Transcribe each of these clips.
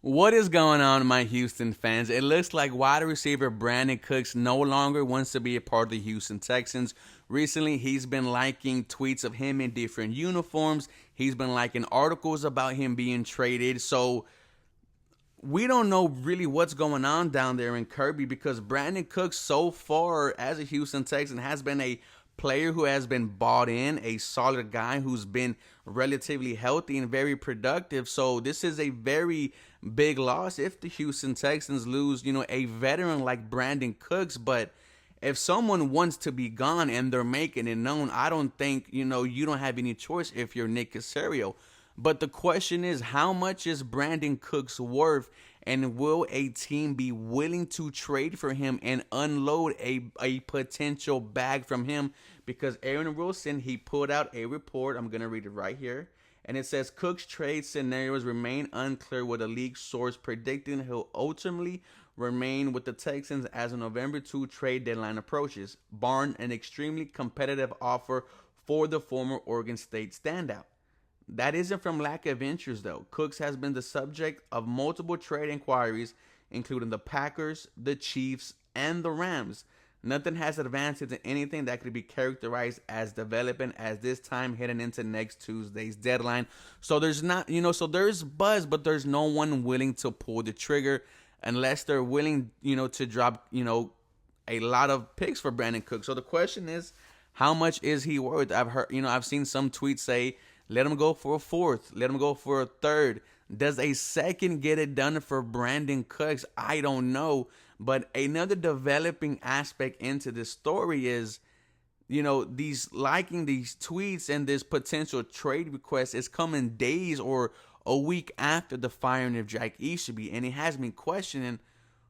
What is going on, my Houston fans? It looks like wide receiver Brandin Cooks no longer wants to be a part of the Houston Texans. Recently, he's been liking tweets of him in different uniforms. He's been liking articles about him being traded. So we don't know really what's going on down there in Kirby because Brandin Cooks so far as a Houston Texan has been a player who has been bought in, a solid guy who's been relatively healthy and very productive. So this is a very big loss if the Houston Texans lose, a veteran like Brandin Cooks. But if someone wants to be gone and they're making it known, I don't think, you don't have any choice if you're Nick Caserio. But the question is, how much is Brandin Cooks worth? And will a team be willing to trade for him and unload a potential bag from him? Because Aaron Wilson, he put out a report. I'm going to read it right here. And it says, Cooks' trade scenarios remain unclear, with a league source predicting he'll ultimately remain with the Texans as the November 2 trade deadline approaches, barring an extremely competitive offer for the former Oregon State standout. That isn't from lack of interest, though. Cooks has been the subject of multiple trade inquiries, including the Packers, the Chiefs, and the Rams. Nothing has advanced into anything that could be characterized as developing as this time heading into next Tuesday's deadline. So there's not, so there's buzz, but there's no one willing to pull the trigger unless they're willing, to drop, a lot of picks for Brandin Cooks. So the question is, how much is he worth? I've seen some tweets say, let him go for a fourth. Let him go for a third. Does a second get it done for Brandin Cooks? I don't know. But another developing aspect into this story is, these liking these tweets and this potential trade request is coming days or a week after the firing of Jack Easterby. And it has me questioning,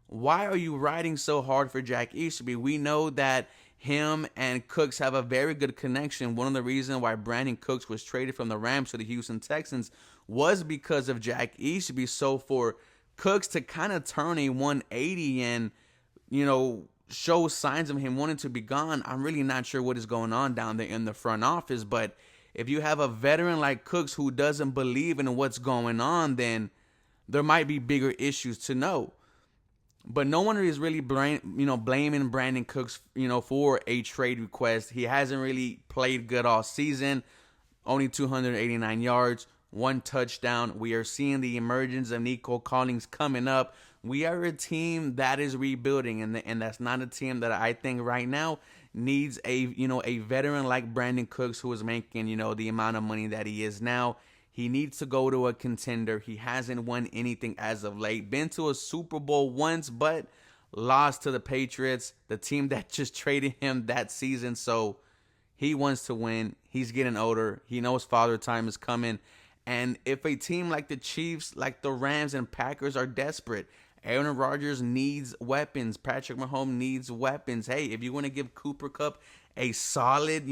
why are you riding so hard for Jack Easterby? We know that him and Cooks have a very good connection. One of the reasons why Brandin Cooks was traded from the Rams to the Houston Texans was because of Jack Easterby. So for Cooks to kind of turn a 180 and, show signs of him wanting to be gone, I'm really not sure what is going on down there in the front office. But if you have a veteran like Cooks who doesn't believe in what's going on, then there might be bigger issues to know. But no one is really blaming Brandin Cooks, for a trade request. He hasn't really played good all season. Only 289 yards, 1 touchdown. We are seeing the emergence of Nico Collins coming up. We are a team that is rebuilding, and that's not a team that I think right now needs a veteran like Brandin Cooks, who is making, the amount of money that he is now. He needs to go to a contender. He hasn't won anything as of late. Been to a Super Bowl once, but lost to the Patriots, the team that just traded him that season. So he wants to win. He's getting older. He knows father time is coming. And if a team like the Chiefs, like the Rams and Packers are desperate, Aaron Rodgers needs weapons. Patrick Mahomes needs weapons. Hey, if you want to give Cooper Kupp a solid,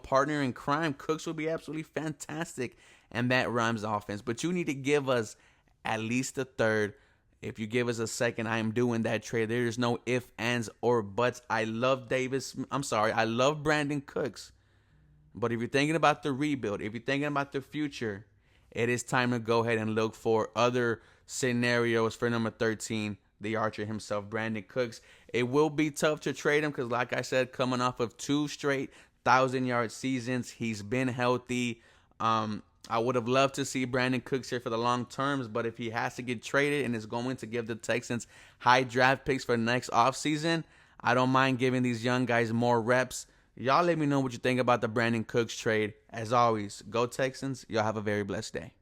partner in crime, Cooks would be absolutely fantastic. And that Rams offense. But you need to give us at least a third. If you give us a second, I am doing that trade. There is no ifs, ands, or buts. I love Brandin Cooks. But if you're thinking about the rebuild, if you're thinking about the future, it is time to go ahead and look for other scenarios for number 13, the Archer himself, Brandin Cooks. It will be tough to trade him because, like I said, coming off of 2 straight 1,000-yard seasons, he's been healthy. I would have loved to see Brandin Cooks here for the long terms, but if he has to get traded and is going to give the Texans high draft picks for next offseason, I don't mind giving these young guys more reps. Y'all let me know what you think about the Brandin Cooks trade. As always, go Texans. Y'all have a very blessed day.